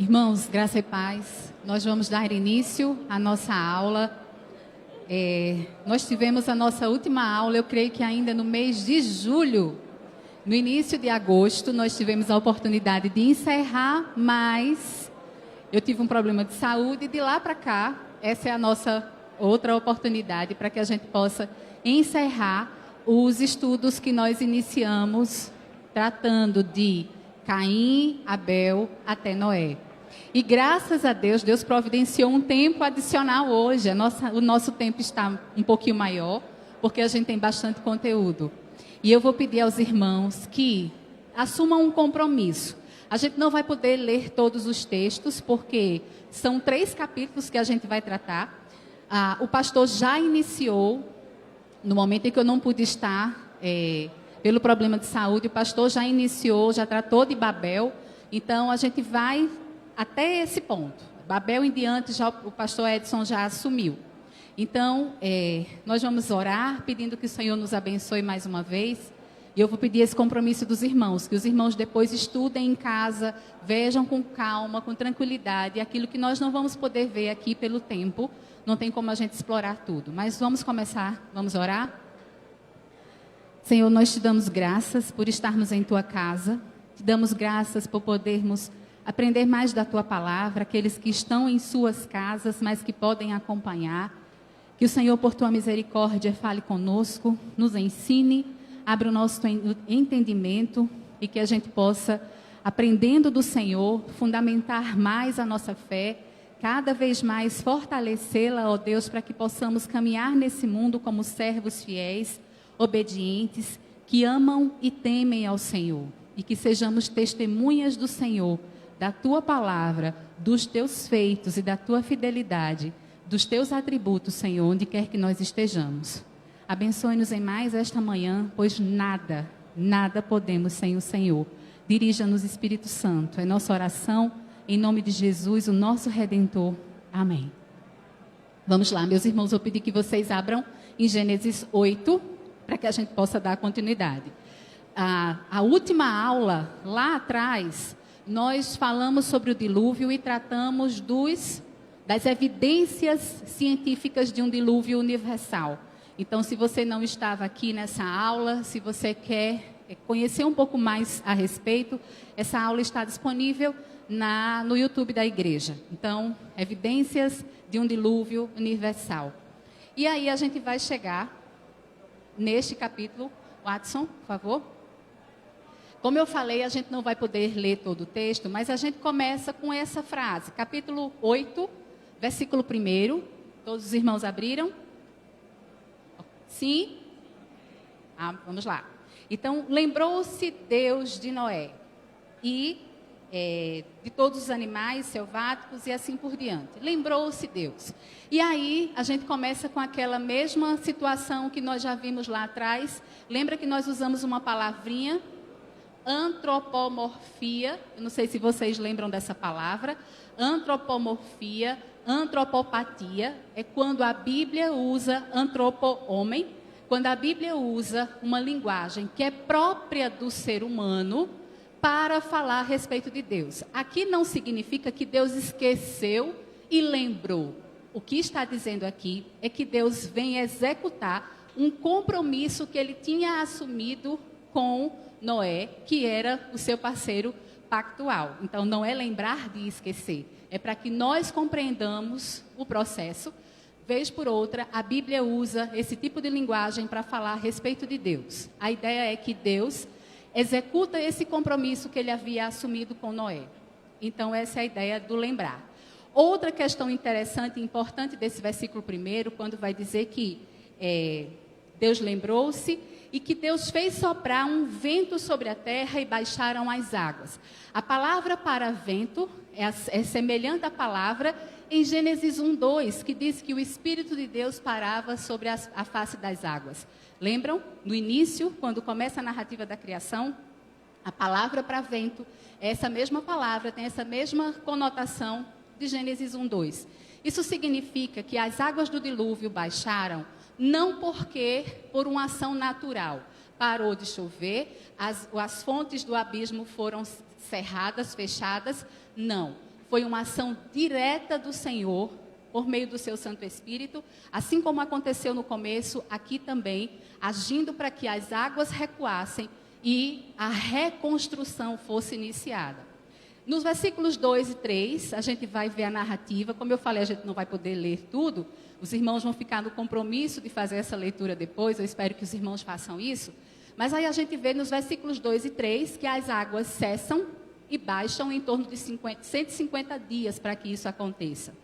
Irmãos, graça e paz, nós vamos dar início à nossa aula. Nós tivemos a nossa última aula, eu creio que ainda no mês de julho. No início de agosto, nós tivemos a oportunidade de encerrar, mas eu tive um problema de saúde e de lá para cá, essa é a nossa outra oportunidade para que a gente possa encerrar os estudos que nós iniciamos tratando de Caim, Abel até Noé. E graças a Deus, Deus providenciou um tempo adicional hoje. O nosso tempo está um pouquinho maior, porque a gente tem bastante conteúdo. E eu vou pedir aos irmãos que assumam um compromisso. A gente não vai poder ler todos os textos, porque são 3 capítulos que a gente vai tratar. O pastor já iniciou, no momento em que eu não pude estar, pelo problema de saúde, o pastor já iniciou, já tratou de Babel. Então, a gente vai até esse ponto. Babel em diante, já o pastor Edson já assumiu. Então, nós vamos orar, pedindo que o Senhor nos abençoe mais uma vez. E eu vou pedir esse compromisso dos irmãos, que os irmãos depois estudem em casa, vejam com calma, com tranquilidade, aquilo que nós não vamos poder ver aqui pelo tempo, não tem como a gente explorar tudo. Mas vamos começar, vamos orar? Senhor, nós te damos graças por estarmos em tua casa, te damos graças por podermos aprender mais da tua palavra, aqueles que estão em suas casas, mas que podem acompanhar. Que o Senhor, por tua misericórdia, fale conosco, nos ensine, abra o nosso entendimento e que a gente possa, aprendendo do Senhor, fundamentar mais a nossa fé, cada vez mais fortalecê-la, ó Deus, para que possamos caminhar nesse mundo como servos fiéis, obedientes, que amam e temem ao Senhor. E que sejamos testemunhas do Senhor, da tua palavra, dos teus feitos e da tua fidelidade, dos teus atributos, Senhor, onde quer que nós estejamos. Abençoe-nos em mais esta manhã, pois nada podemos sem o Senhor. Dirija-nos, Espírito Santo. É nossa oração, em nome de Jesus, o nosso Redentor. Amém. Vamos lá, meus irmãos, vou pedir que vocês abram em Gênesis 8, para que a gente possa dar continuidade. A última aula, lá atrás, nós falamos sobre o dilúvio e tratamos das evidências científicas de um dilúvio universal. Então, se você não estava aqui nessa aula, se você quer conhecer um pouco mais a respeito, essa aula está disponível no YouTube da igreja. Então, evidências de um dilúvio universal. E aí a gente vai chegar neste capítulo. Watson, por favor. Como eu falei, a gente não vai poder ler todo o texto, mas a gente começa com essa frase, capítulo 8, versículo 1. Todos os irmãos abriram? Sim? Vamos lá. Então, lembrou-se Deus de Noé e de todos os animais selváticos e assim por diante. Lembrou-se Deus. E aí, a gente começa com aquela mesma situação que nós já vimos lá atrás. Lembra que nós usamos uma palavrinha? Antropomorfia, eu não sei se vocês lembram dessa palavra. Antropomorfia, antropopatia, é quando a Bíblia usa antropo-homem, quando a Bíblia usa uma linguagem que é própria do ser humano para falar a respeito de Deus. Aqui não significa que Deus esqueceu e lembrou. O que está dizendo aqui é que Deus vem executar um compromisso que ele tinha assumido com Noé, que era o seu parceiro pactual. Então, não é lembrar de esquecer, é para que nós compreendamos o processo. Vez por outra, a Bíblia usa esse tipo de linguagem para falar a respeito de Deus. A ideia é que Deus executa esse compromisso que ele havia assumido com Noé. Então, essa é a ideia do lembrar. Outra questão interessante e importante desse versículo 1, quando vai dizer que Deus lembrou-se e que Deus fez soprar um vento sobre a terra e baixaram as águas. A palavra para vento é semelhante à palavra em Gênesis 1:2, que diz que o Espírito de Deus parava sobre a face das águas. Lembram? No início, quando começa a narrativa da criação, a palavra para vento, essa mesma palavra tem essa mesma conotação de Gênesis 1:2. Isso significa que as águas do dilúvio baixaram não por uma ação natural. Parou de chover, as fontes do abismo foram cerradas, fechadas. Não. foi uma ação direta do Senhor, por meio do seu Santo Espírito, assim como aconteceu no começo, aqui também, agindo para que as águas recuassem e a reconstrução fosse iniciada. Nos versículos 2 e 3, a gente vai ver a narrativa. Como eu falei, a gente não vai poder ler tudo. Os irmãos vão ficar no compromisso de fazer essa leitura depois. Eu espero que os irmãos façam isso. Mas aí a gente vê nos versículos 2 e 3 que as águas cessam e baixam em torno de 150 dias para que isso aconteça.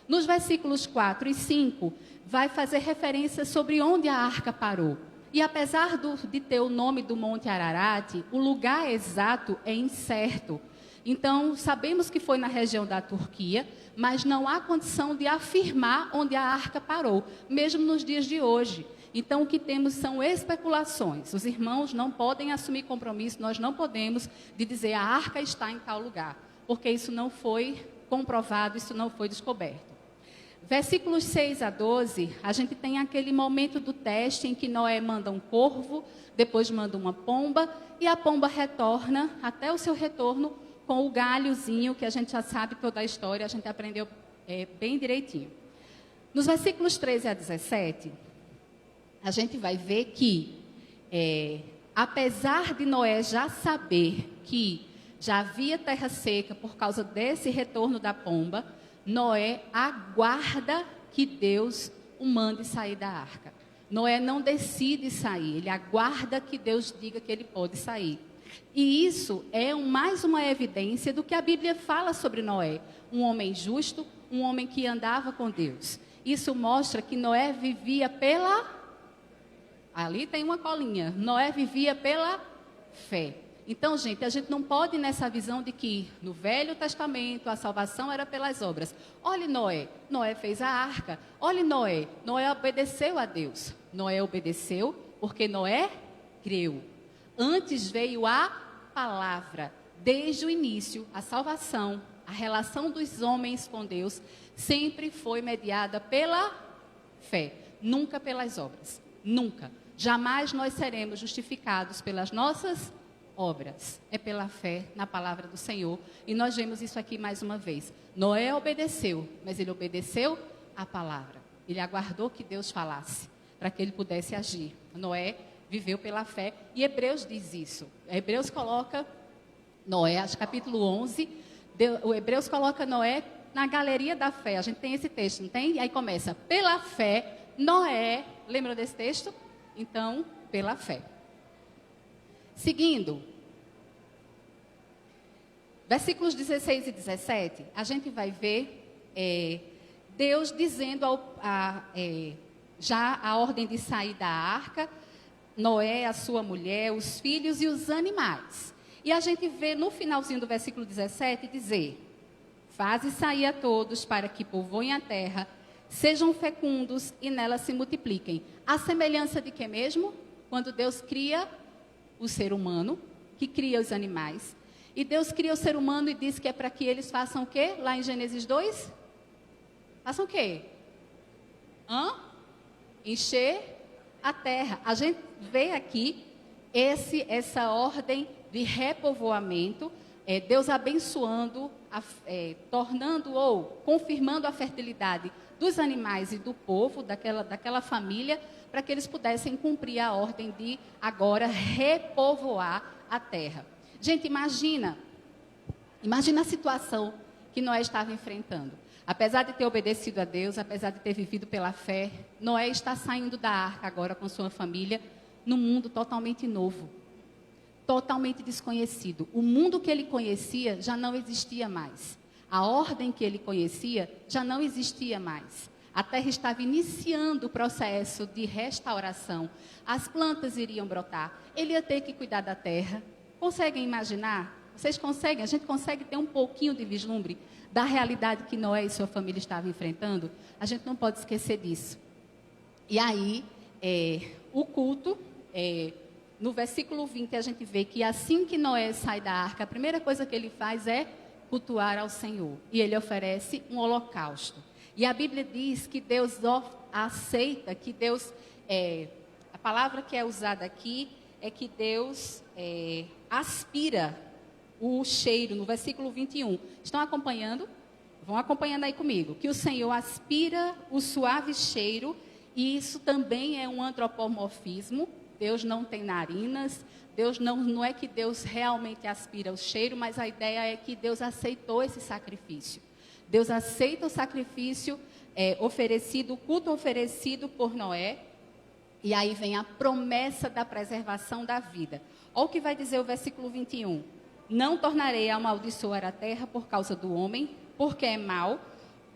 Nos versículos 4 e 5, vai fazer referência sobre onde a arca parou. E apesar de ter o nome do Monte Ararat, o lugar exato é incerto. Então, sabemos que foi na região da Turquia, mas não há condição de afirmar onde a arca parou, mesmo nos dias de hoje. Então, o que temos são especulações. Os irmãos não podem assumir compromisso, nós não podemos de dizer a arca está em tal lugar, porque isso não foi comprovado, isso não foi descoberto. Versículos 6 a 12, a gente tem aquele momento do teste em que Noé manda um corvo, depois manda uma pomba, e a pomba retorna até o seu retorno com o galhozinho, que a gente já sabe toda a história, a gente aprendeu bem direitinho. Nos versículos 13 a 17, a gente vai ver que, apesar de Noé já saber que já havia terra seca por causa desse retorno da pomba, Noé aguarda que Deus o mande sair da arca. Noé não decide sair, ele aguarda que Deus diga que ele pode sair. E isso é mais uma evidência do que a Bíblia fala sobre Noé. Um homem justo, um homem que andava com Deus. Isso mostra que Noé vivia pela... Ali tem uma colinha. Noé vivia pela fé. Então, gente, a gente não pode ir nessa visão de que no Velho Testamento a salvação era pelas obras. Olhe Noé, Noé fez a arca. Olhe Noé, Noé obedeceu a Deus. Noé obedeceu porque Noé creu. Antes veio a palavra. Desde o início, a salvação, a relação dos homens com Deus, sempre foi mediada pela fé, nunca pelas obras. Nunca. Jamais nós seremos justificados pelas nossas obras. É pela fé na palavra do Senhor. E nós vemos isso aqui mais uma vez. Noé obedeceu, mas ele obedeceu a palavra. Ele aguardou que Deus falasse, para que ele pudesse agir. Noé viveu pela fé, e Hebreus diz isso. Hebreus coloca Noé, acho capítulo 11, o Hebreus coloca Noé na galeria da fé. A gente tem esse texto, não tem? E aí começa, pela fé, Noé, lembra desse texto? Então, pela fé. Seguindo, versículos 16 e 17, a gente vai ver Deus dizendo já a ordem de sair da arca, Noé, a sua mulher, os filhos e os animais. E a gente vê no finalzinho do versículo 17 dizer: faze sair a todos para que povoem a terra, sejam fecundos e nela se multipliquem. A semelhança de que mesmo? Quando Deus cria o ser humano, que cria os animais. E Deus cria o ser humano e diz que é para que eles façam o quê? Lá em Gênesis 2? Façam o quê? Encher a terra. A gente vê aqui essa ordem de repovoamento, Deus abençoando, tornando ou confirmando a fertilidade dos animais e do povo, daquela família, para que eles pudessem cumprir a ordem de agora repovoar a terra. Gente, imagina a situação que Noé estava enfrentando. Apesar de ter obedecido a Deus, apesar de ter vivido pela fé, Noé está saindo da arca agora com sua família, num mundo totalmente novo, totalmente desconhecido. O mundo que ele conhecia já não existia mais. A ordem que ele conhecia já não existia mais. A terra estava iniciando o processo de restauração. As plantas iriam brotar. Ele ia ter que cuidar da terra. Conseguem imaginar? Vocês conseguem? A gente consegue ter um pouquinho de vislumbre da realidade que Noé e sua família estavam enfrentando? A gente não pode esquecer disso. E aí, o culto, no versículo 20, a gente vê que assim que Noé sai da arca, a primeira coisa que ele faz é cultuar ao Senhor. E ele oferece um holocausto. E a Bíblia diz que Deus aceita, que Deus, a palavra que é usada aqui é que Deus aspira o cheiro, no versículo 21. Estão acompanhando? vão acompanhando aí comigo, que o Senhor aspira o suave cheiro, e isso também é um antropomorfismo. Deus não tem narinas, Deus não é que Deus realmente aspira o cheiro, mas a ideia é que Deus aceitou esse sacrifício. Deus aceita o sacrifício oferecido, o culto oferecido por Noé, e aí vem a promessa da preservação da vida. Olha o que vai dizer o versículo 21. Não tornarei a amaldiçoar a terra por causa do homem, porque é mau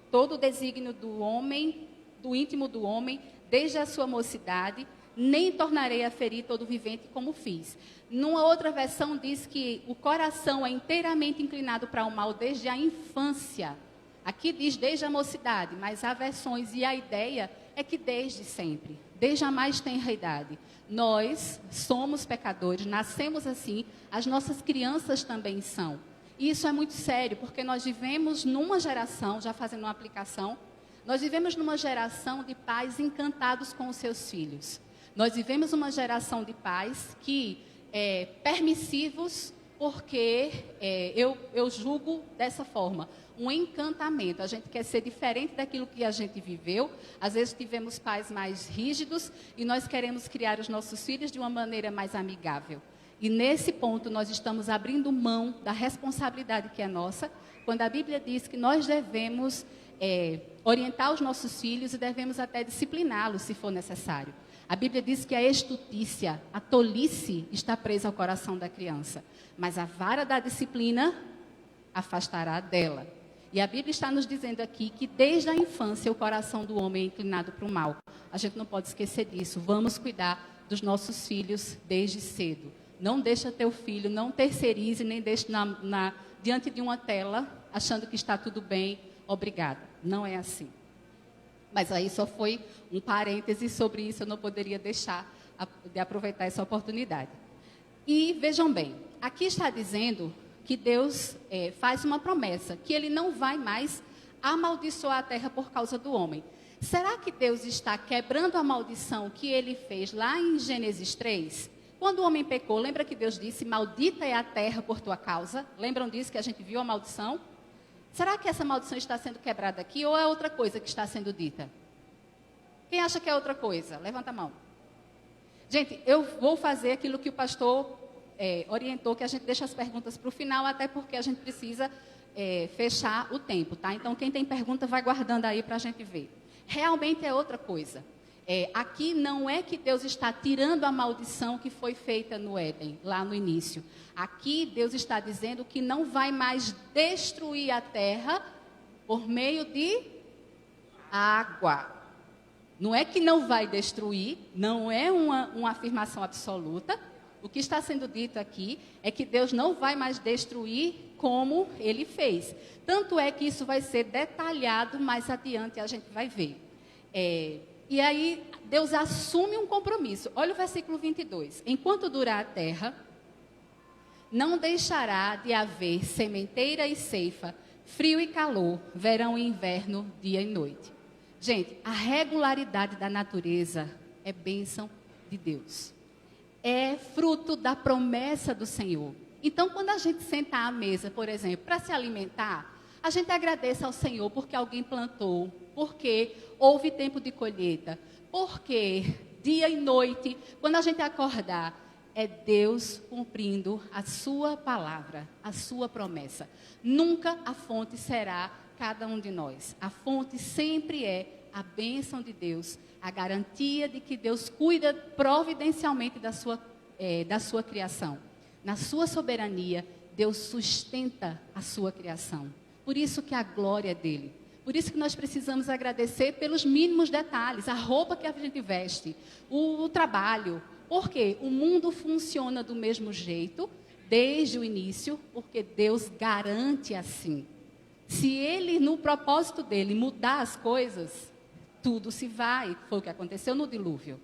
todo o desígnio do homem, do íntimo do homem, desde a sua mocidade, nem tornarei a ferir todo vivente como fiz. Numa outra versão diz que o coração é inteiramente inclinado para o mal desde a infância. Aqui diz desde a mocidade, mas há versões e a ideia é que desde sempre, desde a mais tenra idade. Nós somos pecadores, nascemos assim, as nossas crianças também são. E isso é muito sério, porque nós vivemos numa geração, já fazendo uma aplicação, nós vivemos numa geração de pais encantados com os seus filhos. Nós vivemos uma geração de pais que permissivos, porque eu julgo dessa forma, um encantamento. A gente quer ser diferente daquilo que a gente viveu. Às vezes tivemos pais mais rígidos e nós queremos criar os nossos filhos de uma maneira mais amigável. E nesse ponto nós estamos abrindo mão da responsabilidade que é nossa, quando a Bíblia diz que nós devemos orientar os nossos filhos e devemos até discipliná-los se for necessário. A Bíblia diz que a estutícia, a tolice está presa ao coração da criança, mas a vara da disciplina afastará dela. E a Bíblia está nos dizendo aqui que desde a infância o coração do homem é inclinado para o mal. A gente não pode esquecer disso. Vamos cuidar dos nossos filhos desde cedo. Não deixa teu filho, não terceirize, nem deixe diante de uma tela, achando que está tudo bem, obrigada. Não é assim. Mas aí só foi um parêntese sobre isso, eu não poderia deixar de aproveitar essa oportunidade. E vejam bem, aqui está dizendo que Deus faz uma promessa, que Ele não vai mais amaldiçoar a terra por causa do homem. Será que Deus está quebrando a maldição que Ele fez lá em Gênesis 3? Quando o homem pecou, lembra que Deus disse, maldita é a terra por tua causa? Lembram disso que a gente viu a maldição? Será que essa maldição está sendo quebrada aqui ou é outra coisa que está sendo dita? Quem acha que é outra coisa? Levanta a mão. Gente, eu vou fazer aquilo que o pastor orientou, que a gente deixa as perguntas para o final, até porque a gente precisa fechar o tempo, tá? Então, quem tem pergunta, vai guardando aí para a gente ver. Realmente é outra coisa. Aqui não é que Deus está tirando a maldição que foi feita no Éden, lá no início. Aqui Deus está dizendo que não vai mais destruir a terra por meio de água. Não é que não vai destruir, não é uma afirmação absoluta. O que está sendo dito aqui é que Deus não vai mais destruir como Ele fez. Tanto é que isso vai ser detalhado mais adiante, a gente vai ver. E aí, Deus assume um compromisso. Olha o versículo 22. Enquanto durar a terra, não deixará de haver sementeira e ceifa, frio e calor, verão e inverno, dia e noite. Gente, a regularidade da natureza é bênção de Deus. É fruto da promessa do Senhor. Então, quando a gente senta à mesa, por exemplo, para se alimentar, a gente agradece ao Senhor porque alguém plantou, porque houve tempo de colheita, porque dia e noite, quando a gente acordar, é Deus cumprindo a sua palavra, a sua promessa. Nunca a fonte será cada um de nós. A fonte sempre é a bênção de Deus, a garantia de que Deus cuida providencialmente da sua criação. Na sua soberania, Deus sustenta a sua criação. Por isso que a glória é dele. Por isso que nós precisamos agradecer pelos mínimos detalhes, a roupa que a gente veste, o trabalho. Porque o mundo funciona do mesmo jeito, desde o início, porque Deus garante assim. Se Ele, no propósito dele, mudar as coisas, tudo se vai. Foi o que aconteceu no dilúvio.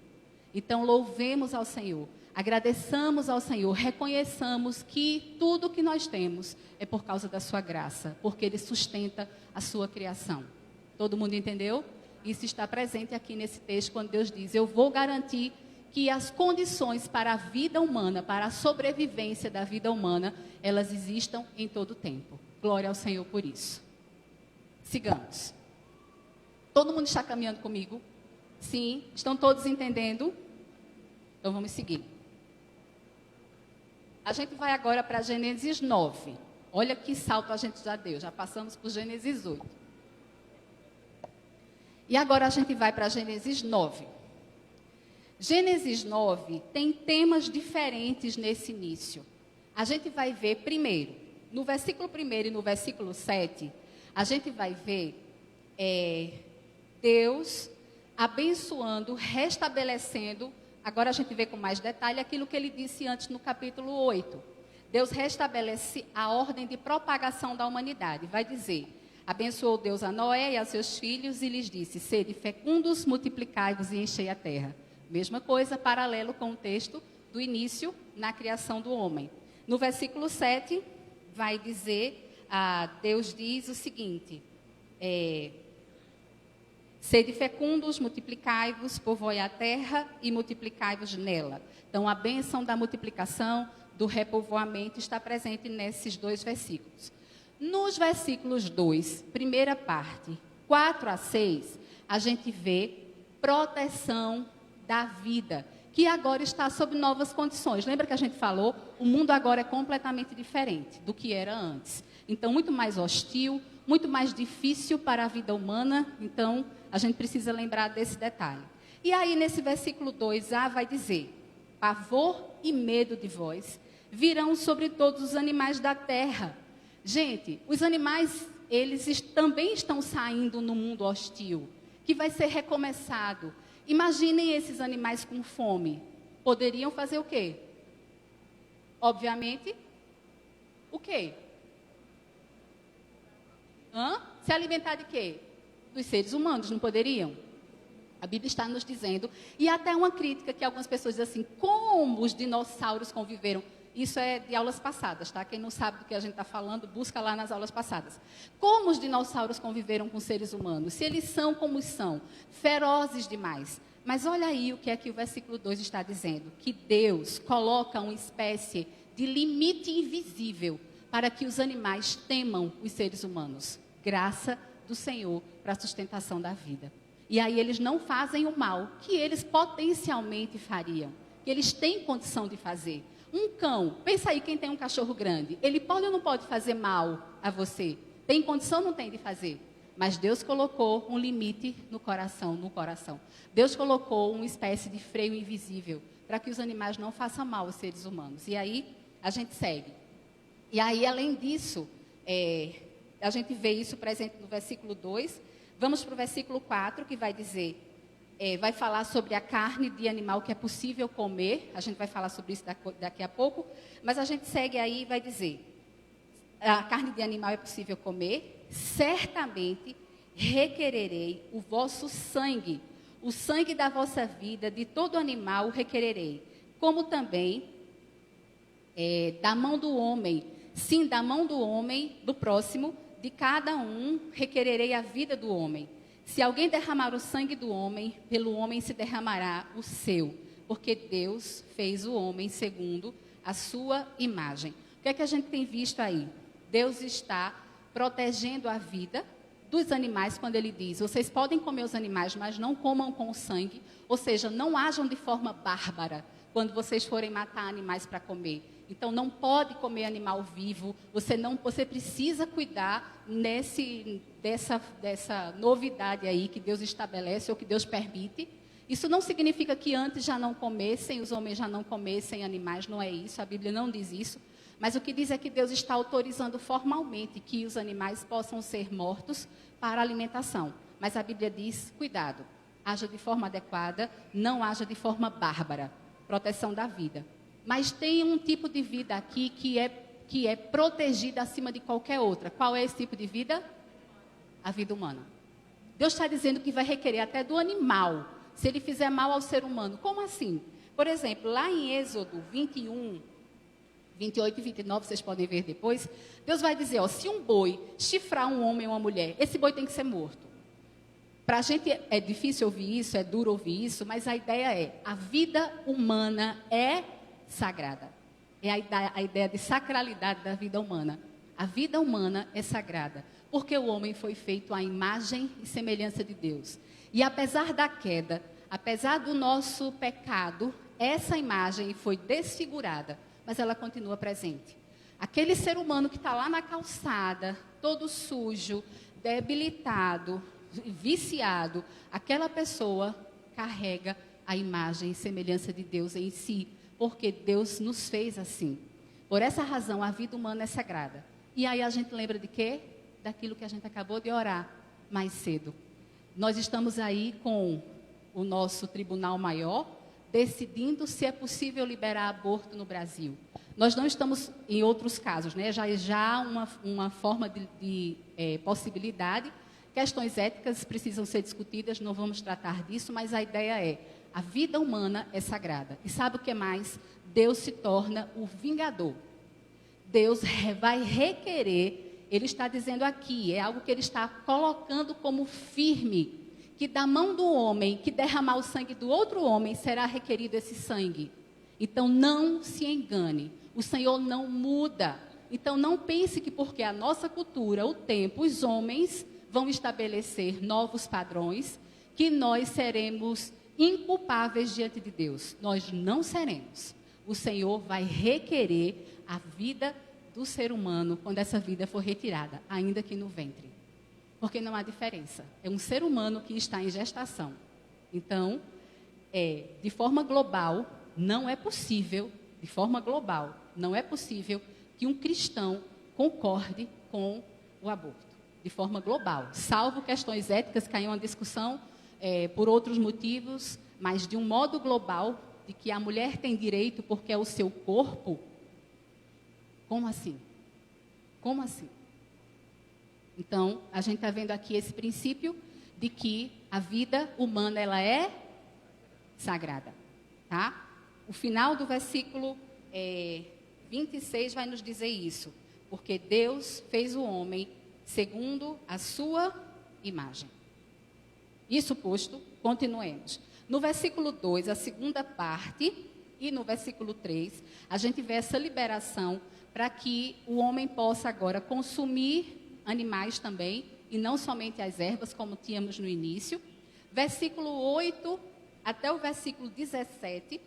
Então, louvemos ao Senhor, agradeçamos ao Senhor, reconheçamos que tudo que nós temos é por causa da sua graça, porque Ele sustenta a sua criação. Todo mundo entendeu? Isso está presente aqui nesse texto, quando Deus diz, eu vou garantir que as condições para a vida humana, para a sobrevivência da vida humana, elas existam em todo o tempo. Glória ao Senhor por isso. sigamos. Todo mundo está caminhando comigo? Sim? Estão todos entendendo? Então vamos seguir. A gente vai agora para Gênesis 9. Olha que salto a gente já deu, já passamos por Gênesis 8. E agora a gente vai para Gênesis 9. Gênesis 9 tem temas diferentes nesse início. A gente vai ver primeiro, no versículo 1 e no versículo 7, a gente vai ver Deus abençoando, restabelecendo. Agora a gente vê com mais detalhe aquilo que ele disse antes no capítulo 8. Deus restabelece a ordem de propagação da humanidade. Vai dizer, abençoou Deus a Noé e a seus filhos e lhes disse, sede fecundos, multiplicai-vos e enchei a terra. Mesma coisa, paralelo com o texto do início na criação do homem. No versículo 7, vai dizer, Deus diz o seguinte, sede fecundos, multiplicai-vos, povoai a terra e multiplicai-vos nela. Então, a bênção da multiplicação, do repovoamento, está presente nesses dois versículos. Nos versículos 2, primeira parte, 4 a 6, a gente vê proteção da vida, que agora está sob novas condições. Lembra que a gente falou? O mundo agora é completamente diferente do que era antes. Então, muito mais hostil, muito mais difícil para a vida humana. Então, a gente precisa lembrar desse detalhe. E aí, nesse versículo 2a, vai dizer, pavor e medo de vós virão sobre todos os animais da terra. Gente, os animais, eles também estão saindo no mundo hostil, que vai ser recomeçado. Imaginem esses animais com fome. Poderiam fazer o quê? Obviamente, o quê? Se alimentar de quê? Dos seres humanos, não poderiam? A Bíblia está nos dizendo, e até uma crítica que algumas pessoas dizem assim, como os dinossauros conviveram. Isso é de aulas passadas, tá? Quem não sabe do que a gente está falando, busca lá nas aulas passadas. Como os dinossauros conviveram com seres humanos? Se eles são como são, ferozes demais. Mas olha aí o que é que o versículo 2 está dizendo. Que Deus coloca uma espécie de limite invisível para que os animais temam os seres humanos. Graça do Senhor para a sustentação da vida. E aí eles não fazem o mal que eles potencialmente fariam, que eles têm condição de fazer. Um cão, pensa aí quem tem um cachorro grande, ele pode ou não pode fazer mal a você? Tem condição ou não tem de fazer? Mas Deus colocou um limite no coração. Deus colocou uma espécie de freio invisível para que os animais não façam mal aos seres humanos. E aí a gente segue. E aí, além disso, a gente vê isso presente no versículo 2. Vamos para o versículo 4, que vai dizer... vai falar sobre a carne de animal que é possível comer. A gente vai falar sobre isso daqui a pouco. Mas a gente segue aí e vai dizer: a carne de animal é possível comer. Certamente requererei o vosso sangue. O sangue da vossa vida, de todo animal, requererei. Como também da mão do homem. Sim, da mão do homem, do próximo, de cada um, requererei a vida do homem. Se alguém derramar o sangue do homem, pelo homem se derramará o seu, porque Deus fez o homem segundo a sua imagem. O que é que a gente tem visto aí? Deus está protegendo a vida dos animais quando ele diz, vocês podem comer os animais, mas não comam com o sangue, ou seja, não ajam de forma bárbara quando vocês forem matar animais para comer. Então, não pode comer animal vivo, você precisa cuidar dessa novidade aí que Deus estabelece ou que Deus permite. Isso não significa que antes já não comessem, os homens já não comessem animais, não é isso, a Bíblia não diz isso. Mas o que diz é que Deus está autorizando formalmente que os animais possam ser mortos para alimentação. Mas a Bíblia diz, cuidado, haja de forma adequada, não haja de forma bárbara, proteção da vida. Mas tem um tipo de vida aqui que é protegida acima de qualquer outra. Qual é esse tipo de vida? A vida humana. Deus está dizendo que vai requerer até do animal, se ele fizer mal ao ser humano. Como assim? Por exemplo, lá em Êxodo 21, 28 e 29, vocês podem ver depois, Deus vai dizer, se um boi chifrar um homem ou uma mulher, esse boi tem que ser morto. Para a gente é difícil ouvir isso, é duro ouvir isso, mas a ideia é, a vida humana é sagrada. É a ideia de sacralidade da vida humana. A vida humana é sagrada, porque o homem foi feito à imagem e semelhança de Deus. E apesar da queda, apesar do nosso pecado, essa imagem foi desfigurada, mas ela continua presente. Aquele ser humano que está lá na calçada, todo sujo, debilitado, viciado, aquela pessoa carrega a imagem e semelhança de Deus em si, porque Deus nos fez assim. Por essa razão, a vida humana é sagrada. E aí a gente lembra de quê? Daquilo que a gente acabou de orar mais cedo. Nós estamos aí com o nosso Tribunal Maior, decidindo se é possível liberar aborto no Brasil. Nós não estamos em outros casos, né? Já uma forma de possibilidade. Questões éticas precisam ser discutidas, não vamos tratar disso, mas a ideia é, a vida humana é sagrada. E sabe o que mais? Deus se torna o vingador. Deus vai requerer, ele está dizendo aqui, é algo que ele está colocando como firme, que da mão do homem que derramar o sangue do outro homem, será requerido esse sangue. Então não se engane, o Senhor não muda. Então não pense que porque a nossa cultura, o tempo, os homens vão estabelecer novos padrões, que nós seremos inculpáveis diante de Deus. Nós não seremos. O Senhor vai requerer a vida do ser humano quando essa vida for retirada, ainda que no ventre. Porque não há diferença. É um ser humano que está em gestação. Então, de forma global, não é possível que um cristão concorde com o aborto. De forma global. Salvo questões éticas, que aí é uma discussão por outros motivos, mas de um modo global, de que a mulher tem direito porque é o seu corpo. Como assim? Como assim? Então, a gente está vendo aqui esse princípio de que a vida humana, ela é sagrada. Tá? O final do versículo 26 vai nos dizer isso. Porque Deus fez o homem segundo a sua imagem. Isso posto, continuemos. No versículo 2, a segunda parte, e no versículo 3, a gente vê essa liberação para que o homem possa agora consumir animais também, e não somente as ervas, como tínhamos no início. Versículo 8 até o versículo 17,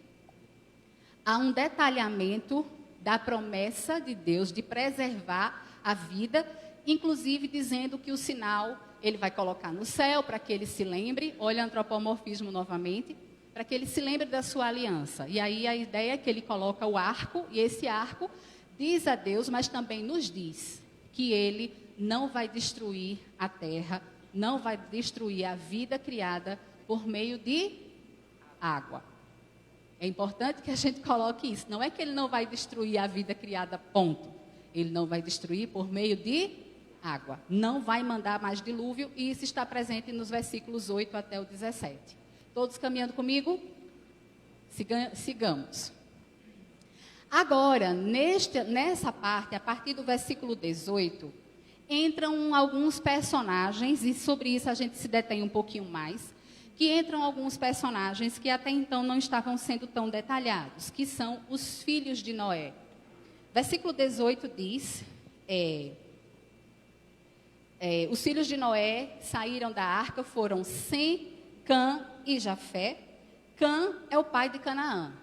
há um detalhamento da promessa de Deus de preservar a vida, inclusive dizendo que o sinal ele vai colocar no céu para que ele se lembre, olha o antropomorfismo novamente, para que ele se lembre da sua aliança. E aí a ideia é que ele coloca o arco, e esse arco diz a Deus, mas também nos diz que ele não vai destruir a terra, não vai destruir a vida criada por meio de água. É importante que a gente coloque isso. Não é que ele não vai destruir a vida criada, ponto. Ele não vai destruir por meio de água. Não vai mandar mais dilúvio, e isso está presente nos versículos 8 até o 17. Todos caminhando comigo? Sigamos. Agora, nessa parte, a partir do versículo 18, entram alguns personagens, e sobre isso a gente se detém um pouquinho mais, que entram alguns personagens que até então não estavam sendo tão detalhados, que são os filhos de Noé. Versículo 18 diz, os filhos de Noé saíram da arca, foram Sem, Cã e Jafé. Cã é o pai de Canaã.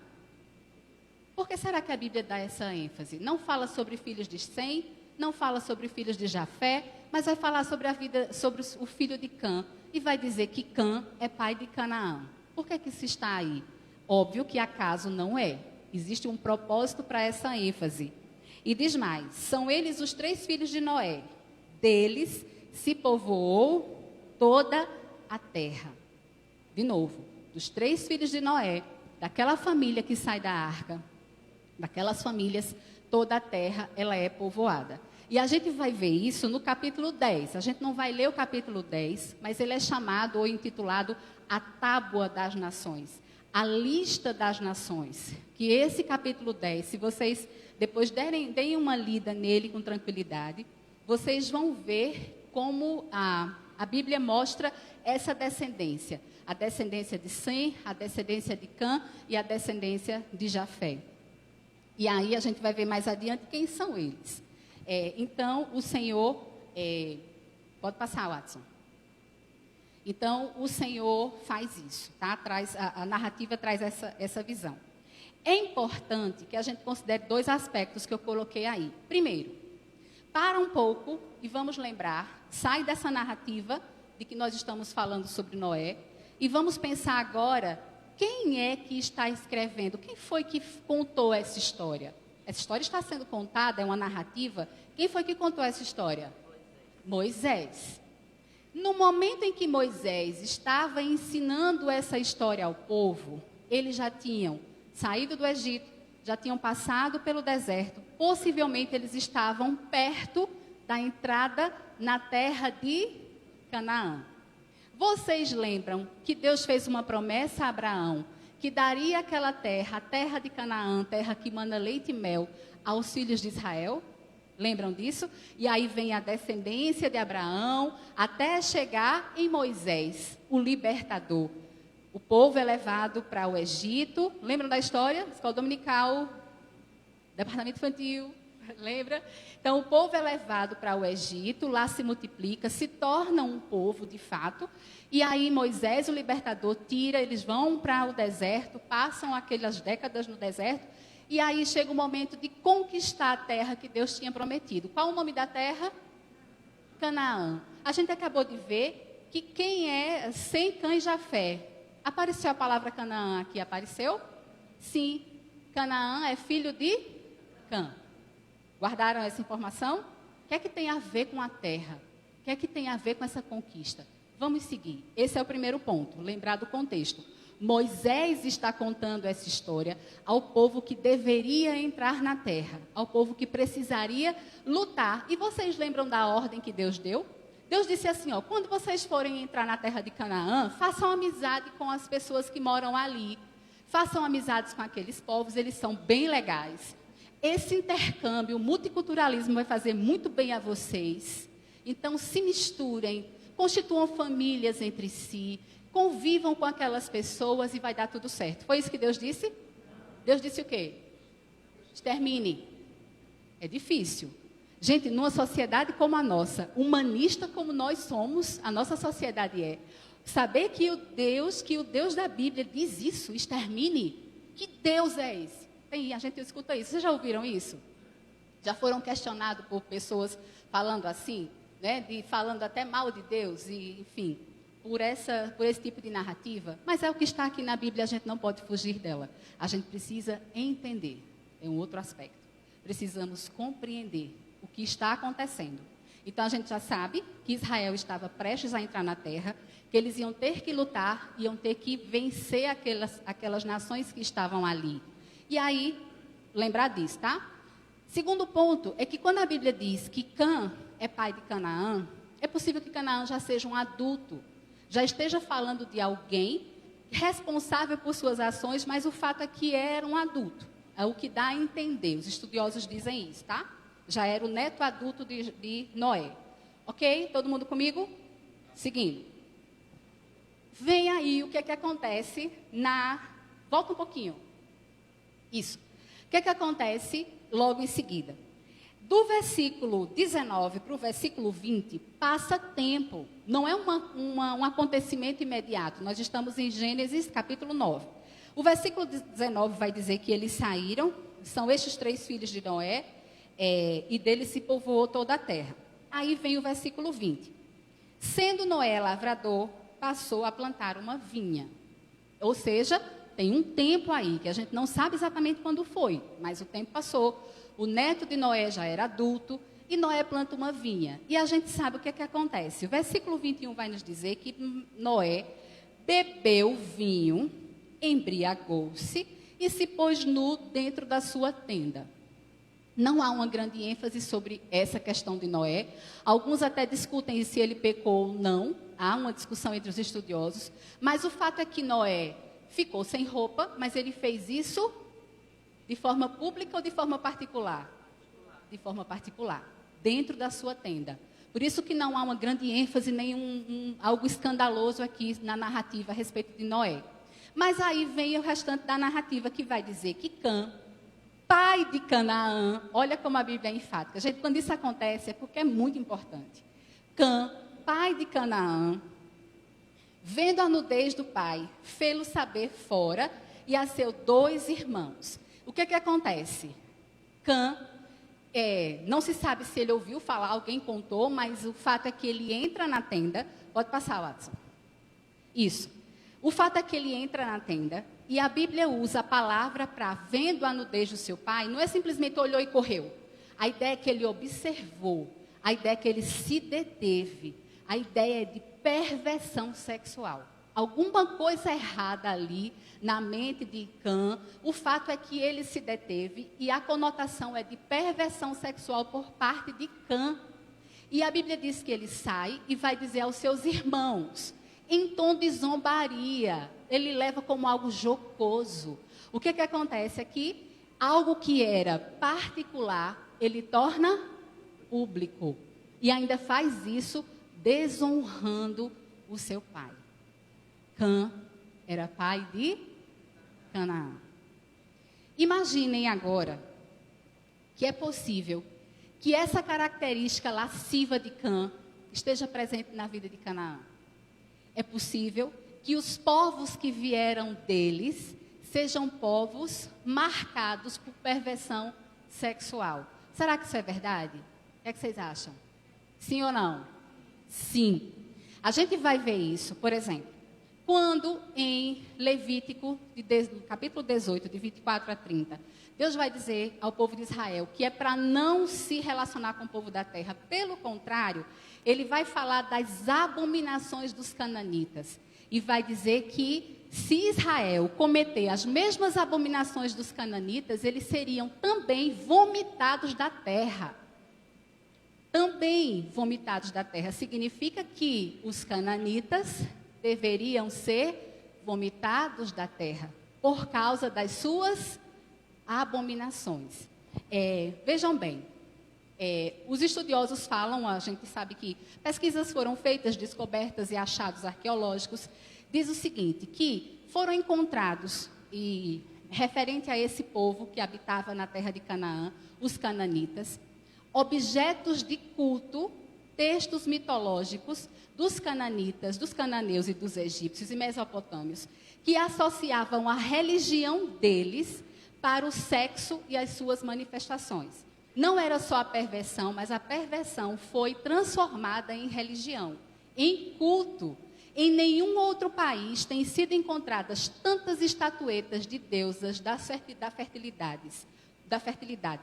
Por que será que a Bíblia dá essa ênfase? Não fala sobre filhos de Sem, não fala sobre filhos de Jafé, mas vai falar sobre a vida, sobre o filho de Cã, e vai dizer que Cã é pai de Canaã. Por que isso está aí? Óbvio que acaso não é. Existe um propósito para essa ênfase. E diz mais, são eles os 3 filhos de Noé. Deles se povoou toda a terra. De novo, dos 3 filhos de Noé, daquela família que sai da arca, daquelas famílias, toda a terra ela é povoada. E a gente vai ver isso no capítulo 10. A gente não vai ler o capítulo 10, mas ele é chamado ou intitulado A Tábua das Nações. A lista das nações. Que esse capítulo 10, se vocês depois deem uma lida nele com tranquilidade, vocês vão ver como a Bíblia mostra essa descendência. A descendência de Sem, a descendência de Cã e a descendência de Jafé. E aí a gente vai ver mais adiante quem são eles. Então, o Senhor... pode passar, Watson. Então, o Senhor faz isso, tá? A narrativa traz essa visão. É importante que a gente considere dois aspectos que eu coloquei aí. Primeiro, para um pouco e vamos lembrar, sai dessa narrativa de que nós estamos falando sobre Noé e vamos pensar agora quem é que está escrevendo, quem foi que contou essa história? Essa história está sendo contada, é uma narrativa. Quem foi que contou essa história? Moisés. No momento em que Moisés estava ensinando essa história ao povo, eles já tinham saído do Egito, já tinham passado pelo deserto, possivelmente eles estavam perto da entrada na terra de Canaã. Vocês lembram que Deus fez uma promessa a Abraão, que daria aquela terra, a terra de Canaã, terra que mana leite e mel, aos filhos de Israel? Lembram disso? E aí vem a descendência de Abraão, até chegar em Moisés, o libertador. O povo é levado para o Egito. Lembram da história? Escola dominical, departamento infantil, lembra? Então, o povo é levado para o Egito, lá se multiplica, se torna um povo de fato. E aí Moisés, o libertador, tira, eles vão para o deserto, passam aquelas décadas no deserto. E aí chega o momento de conquistar a terra que Deus tinha prometido. Qual o nome da terra? Canaã. A gente acabou de ver que quem é Sem, Cã e Jafé. Apareceu a palavra Canaã aqui? Apareceu? Sim. Canaã é filho de Cã. Guardaram essa informação? O que é que tem a ver com a terra? O que é que tem a ver com essa conquista? Vamos seguir. Esse é o primeiro ponto, lembrar do contexto. Moisés está contando essa história ao povo que deveria entrar na terra, ao povo que precisaria lutar. E vocês lembram da ordem que Deus deu? Deus disse assim, ó, quando vocês forem entrar na terra de Canaã, façam amizade com as pessoas que moram ali. Façam amizades com aqueles povos, eles são bem legais. Esse intercâmbio, o multiculturalismo vai fazer muito bem a vocês. Então, se misturem, constituam famílias entre si, convivam com aquelas pessoas e vai dar tudo certo. Foi isso que Deus disse? Deus disse o quê? Extermine. É difícil. Gente, numa sociedade como a nossa, humanista como nós somos, a nossa sociedade é, saber que o Deus da Bíblia diz isso, extermine. Que Deus é esse? A gente escuta isso. Vocês já ouviram isso? Já foram questionados por pessoas falando assim, né? Falando até mal de Deus, e, enfim, por esse tipo de narrativa. Mas é o que está aqui na Bíblia, a gente não pode fugir dela. A gente precisa entender. É um outro aspecto. Precisamos compreender o que está acontecendo. Então, a gente já sabe que Israel estava prestes a entrar na terra, que eles iam ter que lutar, iam ter que vencer aquelas nações que estavam ali. E aí, lembrar disso, tá? Segundo ponto é que quando a Bíblia diz que Cã é pai de Canaã, é possível que Canaã já seja um adulto, já esteja falando de alguém responsável por suas ações, mas o fato é que era um adulto. É o que dá a entender, os estudiosos dizem isso, tá? Já era o neto adulto de Noé. Ok? Todo mundo comigo? Seguindo. Vem aí o que é que acontece Volta um pouquinho. Isso. O que é que acontece logo em seguida? Do versículo 19 para o versículo 20, passa tempo. Não é um acontecimento imediato. Nós estamos em Gênesis capítulo 9. O versículo 19 vai dizer que eles saíram, são estes 3 filhos de Noé, e deles se povoou toda a terra. Aí vem o versículo 20. Sendo Noé lavrador, passou a plantar uma vinha. Ou seja, tem um tempo aí, que a gente não sabe exatamente quando foi, mas o tempo passou. O neto de Noé já era adulto, e Noé planta uma vinha. E a gente sabe o que é que acontece. O versículo 21 vai nos dizer que Noé bebeu vinho, embriagou-se e se pôs nu dentro da sua tenda. Não há uma grande ênfase sobre essa questão de Noé. Alguns até discutem se ele pecou ou não. Há uma discussão entre os estudiosos. Mas o fato é que Noé ficou sem roupa, mas ele fez isso de forma pública ou de forma particular? De forma particular, dentro da sua tenda. Por isso que não há uma grande ênfase, nem algo escandaloso aqui na narrativa a respeito de Noé. Mas aí vem o restante da narrativa que vai dizer que Cã pai de Canaã. Olha como a Bíblia é enfática. Gente, quando isso acontece é porque é muito importante. Cã, pai de Canaã, vendo a nudez do pai, fê-lo saber fora e a seus 2 irmãos. O que acontece? Cã, não se sabe se ele ouviu falar, alguém contou, mas o fato é que ele entra na tenda. Pode passar, Watson. Isso. O fato é que ele entra na tenda e a Bíblia usa a palavra para vendo a nudez do seu pai. Não é simplesmente olhou e correu. A ideia é que ele observou. A ideia é que ele se deteve. A ideia é de perversão sexual. Alguma coisa errada ali na mente de Cã. O fato é que ele se deteve e a conotação é de perversão sexual por parte de Cã. E a Bíblia diz que ele sai e vai dizer aos seus irmãos, em tom de zombaria. Ele leva como algo jocoso. O que acontece aqui? Algo que era particular, ele torna público. E ainda faz isso desonrando o seu pai. Cã era pai de Canaã. Imaginem agora que é possível que essa característica lasciva de Cã esteja presente na vida de Canaã. É possível que os povos que vieram deles sejam povos marcados por perversão sexual. Será que isso é verdade? O que vocês acham? Sim ou não? Sim. A gente vai ver isso, por exemplo, quando em Levítico, no capítulo 18, de 24 a 30, Deus vai dizer ao povo de Israel que é para não se relacionar com o povo da terra. Pelo contrário, ele vai falar das abominações dos cananitas. E vai dizer que se Israel cometer as mesmas abominações dos cananitas, eles seriam também vomitados da terra. Também vomitados da terra. Significa que os cananitas deveriam ser vomitados da terra por causa das suas abominações. Vejam bem, os estudiosos falam, a gente sabe que pesquisas foram feitas, descobertas e achados arqueológicos, diz o seguinte, que foram encontrados, e referente a esse povo que habitava na terra de Canaã, os cananitas, objetos de culto, textos mitológicos dos cananitas, dos cananeus e dos egípcios e mesopotâmios, que associavam a religião deles para o sexo e as suas manifestações. Não era só a perversão, mas a perversão foi transformada em religião, em culto. Em nenhum outro país têm sido encontradas tantas estatuetas de deusas da fertilidade,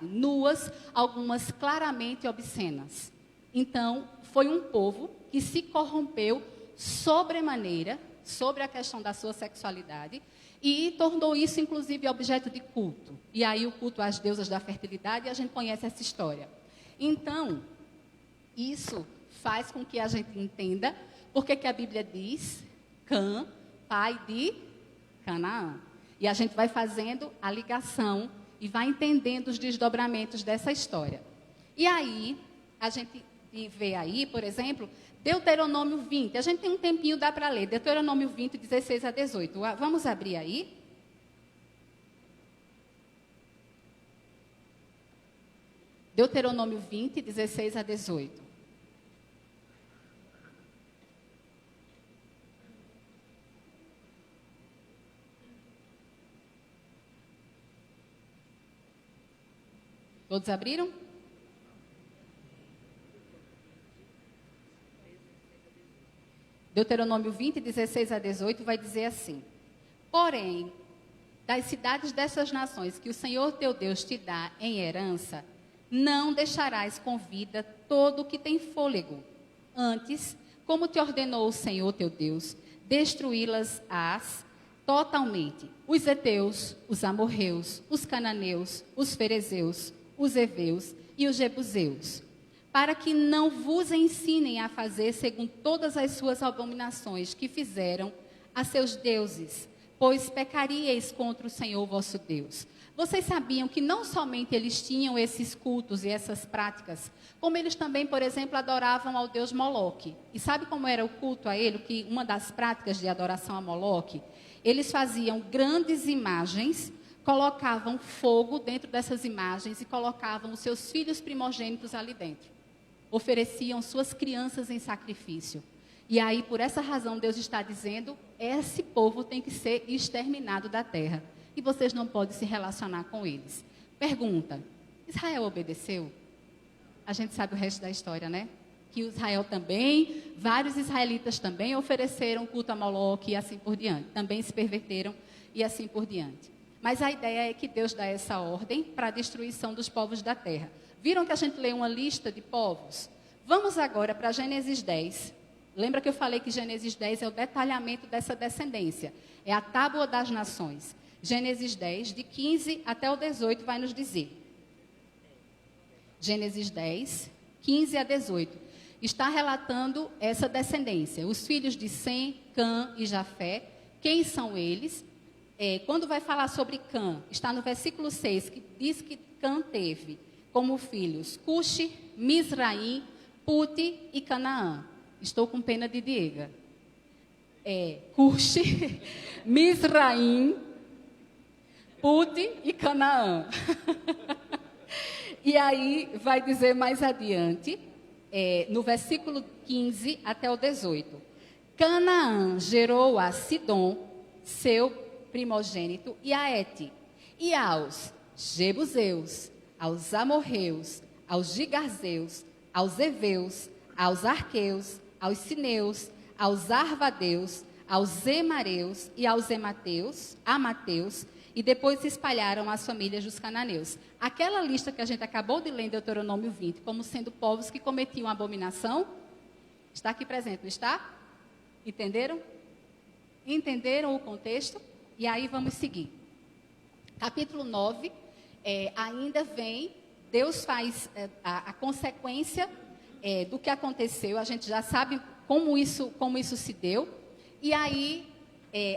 nuas, algumas claramente obscenas. Então, foi um povo que se corrompeu sobremaneira, sobre a questão da sua sexualidade, e tornou isso, inclusive, objeto de culto. E aí o culto às deusas da fertilidade, e a gente conhece essa história. Então, isso faz com que a gente entenda por que a Bíblia diz Cã, pai de Canaã. E a gente vai fazendo a ligação e vai entendendo os desdobramentos dessa história. E aí, a gente vê aí, por exemplo, Deuteronômio 20. A gente tem um tempinho, dá para ler. Deuteronômio 20, 16 a 18. Vamos abrir aí? Deuteronômio 20, 16 a 18. Todos abriram? Deuteronômio 20, 16 a 18 vai dizer assim: porém, das cidades dessas nações que o Senhor teu Deus te dá em herança, não deixarás com vida todo o que tem fôlego. Antes, como te ordenou o Senhor teu Deus, destruí-las-ás totalmente. Os heteus, os amorreus, os cananeus, os ferezeus, os heveus e os jebuseus, para que não vos ensinem a fazer segundo todas as suas abominações que fizeram a seus deuses, pois pecaríeis contra o Senhor vosso Deus. Vocês sabiam que não somente eles tinham esses cultos e essas práticas, como eles também, por exemplo, adoravam ao deus Moloque. E sabe como era o culto a ele? Que uma das práticas de adoração a Moloque, eles faziam grandes imagens colocavam fogo dentro dessas imagens e colocavam os seus filhos primogênitos ali dentro. Ofereciam suas crianças em sacrifício. E aí, por essa razão, Deus está dizendo, esse povo tem que ser exterminado da terra. E vocês não podem se relacionar com eles. Pergunta, Israel obedeceu? A gente sabe o resto da história, né? Que Israel também, vários israelitas também ofereceram culto a Moloque e assim por diante. Também se perverteram e assim por diante. Mas a ideia é que Deus dá essa ordem para a destruição dos povos da terra. Viram que a gente leu uma lista de povos? Vamos agora para Gênesis 10. Lembra que eu falei que Gênesis 10 é o detalhamento dessa descendência. É a tábua das nações. Gênesis 10, de 15 até o 18, vai nos dizer. Gênesis 10, 15 a 18. Está relatando essa descendência. Os filhos de Sem, Cã e Jafé. Quem são eles? Quando vai falar sobre Cã, está no versículo 6, que diz que Cã teve como filhos Cuxi, Misraim, Puti e Canaã. Estou com pena de Diego. Cuxi, Misraim, Puti e Canaã. E aí vai dizer mais adiante, no versículo 15 até o 18. Canaã gerou a Sidom, seu primogênito, e a Et, e aos Jebuseus, aos Amorreus, aos Gigarzeus, aos Eveus, aos Arqueus, aos Sineus, aos Arvadeus, aos Emareus e aos Amateus, e depois se espalharam as famílias dos cananeus. Aquela lista que a gente acabou de ler em Deuteronômio 20, como sendo povos que cometiam abominação, está aqui presente, não está? Entenderam? Entenderam o contexto? E aí vamos seguir. Capítulo 9, ainda vem, Deus faz a consequência do que aconteceu, a gente já sabe como isso se deu, e aí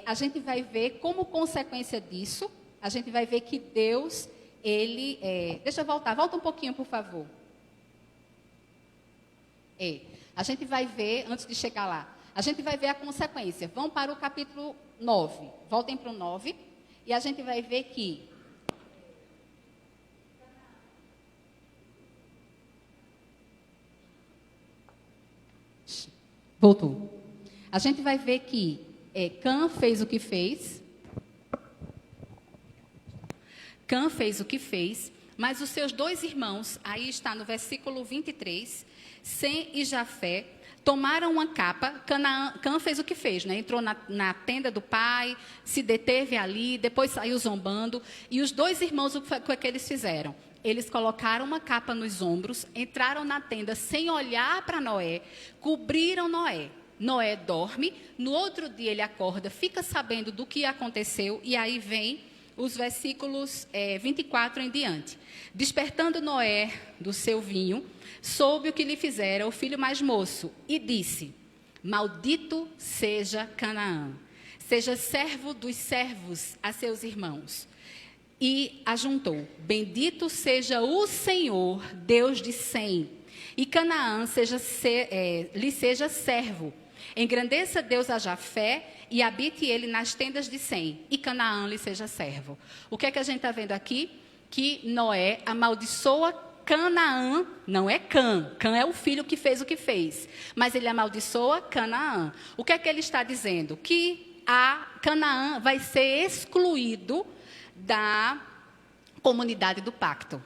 a gente vai ver como consequência disso, a gente vai ver que Deus, deixa eu volta um pouquinho, por favor. A gente vai ver, antes de chegar lá, a gente vai ver a consequência. Vamos para o capítulo 9. Voltem para o 9. E a gente vai ver que... Voltou. A gente vai ver que Cã fez o que fez. Cã fez o que fez, mas os seus dois irmãos, aí está no versículo 23, Sem e Jafé, tomaram uma capa. Cã fez o que fez, né? Entrou na tenda do pai, se deteve ali, depois saiu zombando. E os dois irmãos, o que eles fizeram? Eles colocaram uma capa nos ombros, entraram na tenda sem olhar para Noé, cobriram Noé. Noé dorme, no outro dia ele acorda, fica sabendo do que aconteceu, e aí vem os versículos 24 em diante. Despertando Noé do seu vinho, soube o que lhe fizera o filho mais moço, e disse: Maldito seja Canaã, seja servo dos servos a seus irmãos. E ajuntou: Bendito seja o Senhor, Deus de Sem, e Canaã lhe seja servo. Engrandeça Deus a Jafé e habite ele nas tendas de Sem, e Canaã lhe seja servo. O que é que a gente está vendo aqui? Que Noé amaldiçoa Canaã, não é Cã. Cã é o filho que fez o que fez, mas ele amaldiçoa Canaã. O que é que ele está dizendo? Que Canaã vai ser excluído da comunidade do pacto.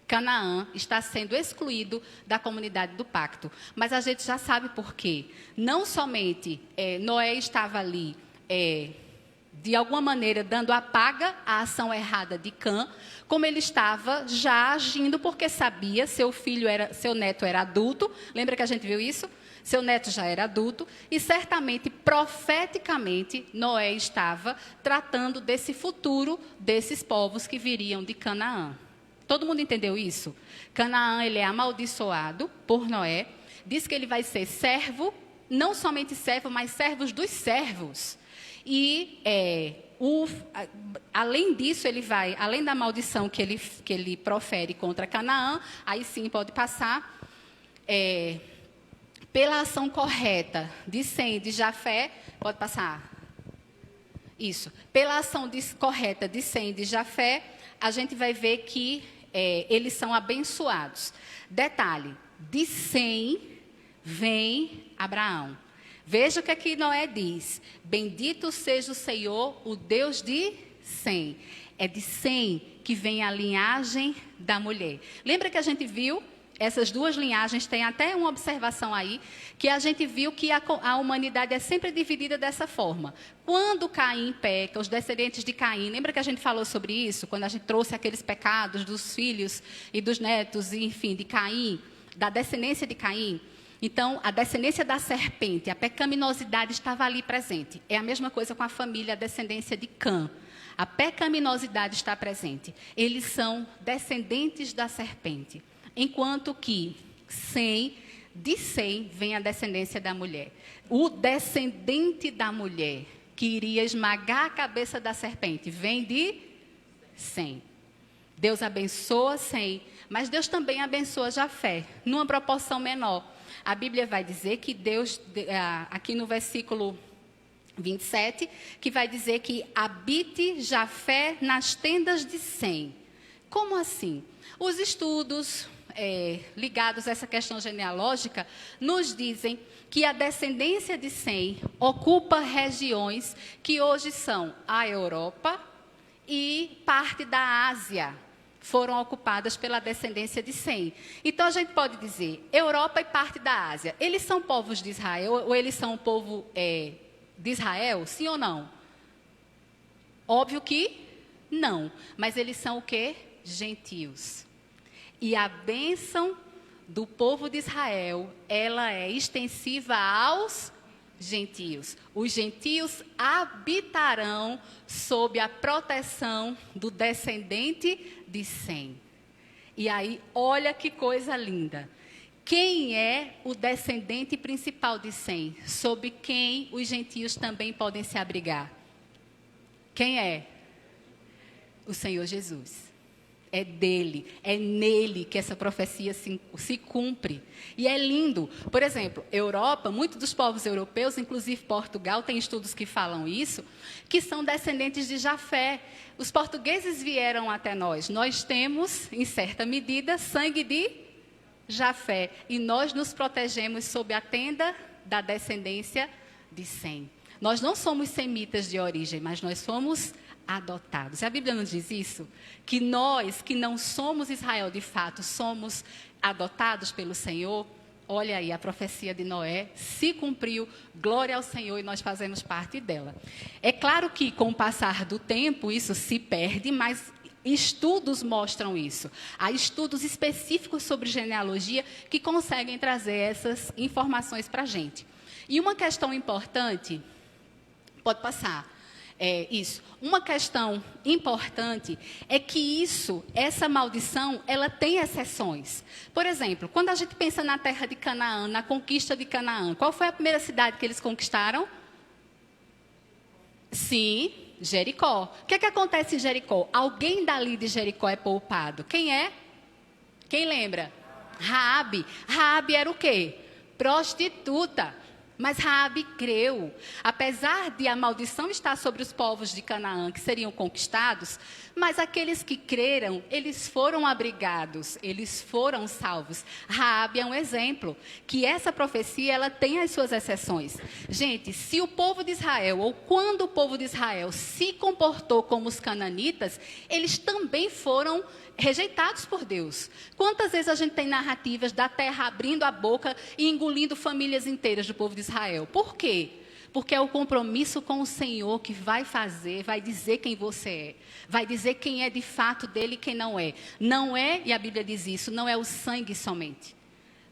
Canaã está sendo excluído da comunidade do pacto. Mas a gente já sabe por quê. Não somente Noé estava ali, de alguma maneira, dando a paga à ação errada de Cã, como ele estava já agindo porque sabia, seu neto era adulto. Lembra que a gente viu isso? Seu neto já era adulto e certamente, profeticamente, Noé estava tratando desse futuro desses povos que viriam de Canaã. Todo mundo entendeu isso? Canaã, ele é amaldiçoado por Noé. Diz que ele vai ser servo, não somente servo, mas servos dos servos. E, além disso, ele vai, além da maldição que ele profere contra Canaã, aí sim pode passar, pela ação correta de Sem, de Jafé, pode passar. Isso. Pela ação correta de Sem e de Jafé, a gente vai ver que eles são abençoados. Detalhe, de Sem vem Abraão. Veja o que aqui Noé diz. Bendito seja o Senhor, o Deus de Sem. É de Sem que vem a linhagem da mulher. Lembra que a gente viu essas duas linhagens? Tem até uma observação aí, que a gente viu que a humanidade é sempre dividida dessa forma. Quando Caim peca, os descendentes de Caim, lembra que a gente falou sobre isso? Quando a gente trouxe aqueles pecados dos filhos e dos netos, enfim, de Caim, da descendência de Caim. Então, a descendência da serpente, a pecaminosidade estava ali presente. É a mesma coisa com a família, a descendência de Cã. A pecaminosidade está presente. Eles são descendentes da serpente. Enquanto que de Sem vem a descendência da mulher. O descendente da mulher, que iria esmagar a cabeça da serpente, vem de Sem. Deus abençoa Sem, mas Deus também abençoa Jafé, numa proporção menor. A Bíblia vai dizer que Deus, aqui no versículo 27, que vai dizer que habite Jafé nas tendas de Sem. Como assim? Os estudos ligados a essa questão genealógica nos dizem que a descendência de Sem ocupa regiões que hoje são a Europa e parte da Ásia. Foram ocupadas pela descendência de Sem. Então, a gente pode dizer, Europa e parte da Ásia, eles são povos de Israel ou eles são o povo de Israel? Sim ou não? Óbvio que não. Mas eles são o quê? Gentios. E a bênção do povo de Israel, ela é extensiva aos gentios. Os gentios habitarão sob a proteção do descendente de Sem. E aí, olha que coisa linda. Quem é o descendente principal de Sem? Sob quem os gentios também podem se abrigar? Quem é? O Senhor Jesus. É dele, é nele que essa profecia se cumpre. E é lindo. Por exemplo, Europa, muitos dos povos europeus, inclusive Portugal, tem estudos que falam isso, que são descendentes de Jafé. Os portugueses vieram até nós. Nós temos, em certa medida, sangue de Jafé. E nós nos protegemos sob a tenda da descendência de Sem. Nós não somos semitas de origem, mas nós somos adotados. A Bíblia nos diz isso? Que nós, que não somos Israel de fato, somos adotados pelo Senhor. Olha aí, a profecia de Noé se cumpriu, glória ao Senhor, e nós fazemos parte dela. É claro que com o passar do tempo isso se perde, mas estudos mostram isso. Há estudos específicos sobre genealogia que conseguem trazer essas informações para a gente. E uma questão importante, pode passar. Isso. Uma questão importante é que essa maldição, ela tem exceções. Por exemplo, quando a gente pensa na terra de Canaã, na conquista de Canaã, qual foi a primeira cidade que eles conquistaram? Sim, Jericó. O que é que acontece em Jericó? Alguém dali de Jericó é poupado. Quem é? Quem lembra? Raabe. Raabe era o quê? Prostituta. Mas Raabe creu. Apesar de a maldição estar sobre os povos de Canaã, que seriam conquistados, mas aqueles que creram, eles foram abrigados, eles foram salvos. Raabe é um exemplo, que essa profecia, ela tem as suas exceções. Gente, se o povo de Israel, ou quando o povo de Israel se comportou como os cananitas, eles também foram rejeitados por Deus. Quantas vezes a gente tem narrativas da terra abrindo a boca e engolindo famílias inteiras do povo de Israel? Por quê? Porque é o compromisso com o Senhor que vai fazer, vai dizer quem você é. Vai dizer quem é de fato dele e quem não é. Não é, e a Bíblia diz isso, não é o sangue somente.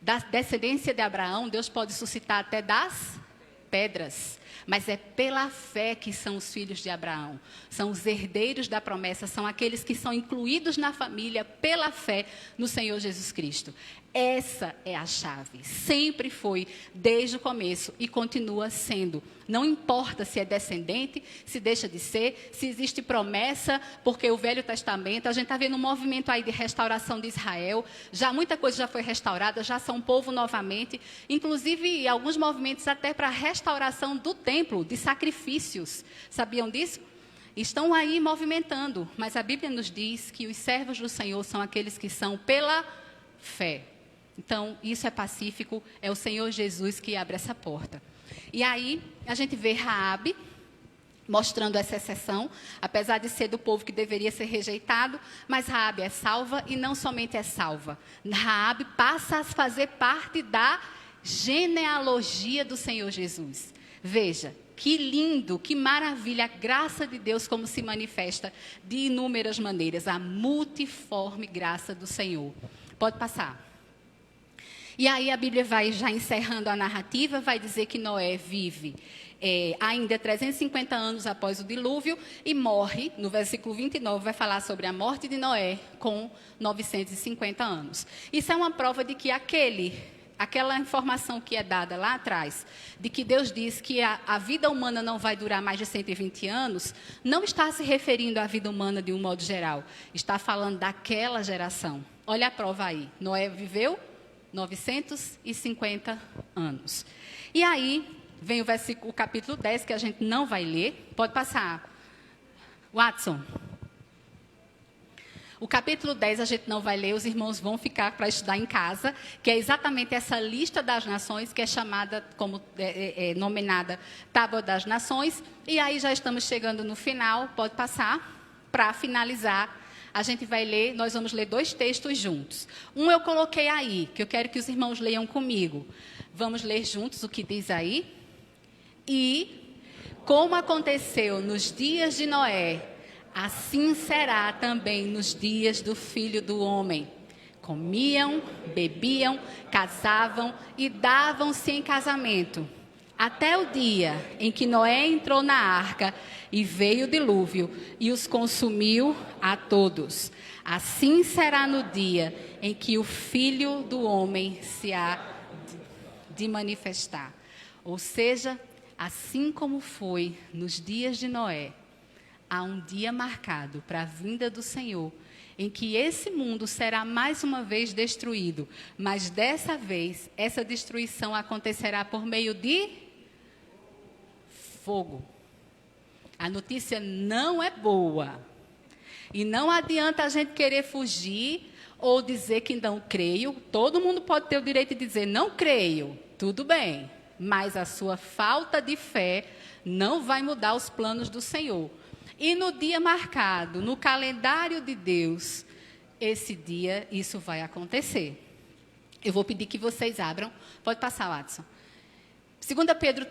Da descendência de Abraão, Deus pode suscitar até das pedras. Mas é pela fé que são os filhos de Abraão. São os herdeiros da promessa, são aqueles que são incluídos na família pela fé no Senhor Jesus Cristo. Essa é a chave. Sempre foi, desde o começo, e continua sendo. Não importa se é descendente, se deixa de ser, se existe promessa, porque o Velho Testamento, a gente está vendo um movimento aí de restauração de Israel, muita coisa já foi restaurada, já são povo novamente, inclusive alguns movimentos até para a restauração do templo de sacrifícios. Sabiam disso? Estão aí movimentando, mas a Bíblia nos diz que os servos do Senhor são aqueles que são pela fé. Então, isso é pacífico, é o Senhor Jesus que abre essa porta. E aí, a gente vê Raabe mostrando essa exceção, apesar de ser do povo que deveria ser rejeitado, mas Raabe é salva e não somente é salva. Raabe passa a fazer parte da genealogia do Senhor Jesus. Veja, que lindo, que maravilha, a graça de Deus como se manifesta de inúmeras maneiras, a multiforme graça do Senhor. Pode passar. E aí a Bíblia vai já encerrando a narrativa, vai dizer que Noé vive ainda 350 anos após o dilúvio e morre, no versículo 29 vai falar sobre a morte de Noé com 950 anos. Isso é uma prova de que aquela informação que é dada lá atrás, de que Deus diz que a vida humana não vai durar mais de 120 anos, não está se referindo à vida humana de um modo geral, está falando daquela geração. Olha a prova aí, Noé viveu 950 anos. E aí vem o capítulo 10, que a gente não vai ler. Pode passar. Watson. O capítulo 10 a gente não vai ler, os irmãos vão ficar para estudar em casa, que é exatamente essa lista das nações, que é chamada, nominada Tábua das Nações. E aí já estamos chegando no final, pode passar, para finalizar. A gente vai ler, nós vamos ler 2 textos juntos. Um eu coloquei aí, que eu quero que os irmãos leiam comigo. Vamos ler juntos o que diz aí. E, como aconteceu nos dias de Noé, assim será também nos dias do Filho do Homem. Comiam, bebiam, casavam e davam-se em casamento, até o dia em que Noé entrou na arca e veio o dilúvio e os consumiu a todos. Assim será no dia em que o Filho do Homem se há de manifestar. Ou seja, assim como foi nos dias de Noé, há um dia marcado para a vinda do Senhor, em que esse mundo será mais uma vez destruído, mas dessa vez, essa destruição acontecerá por meio de fogo. A notícia não é boa. E não adianta a gente querer fugir ou dizer que não creio. Todo mundo pode ter o direito de dizer não creio, tudo bem. Mas a sua falta de fé não vai mudar os planos do Senhor. E no dia marcado, no calendário de Deus, esse dia, isso vai acontecer. Eu vou pedir que vocês abram. Pode passar, Watson. 2 Pedro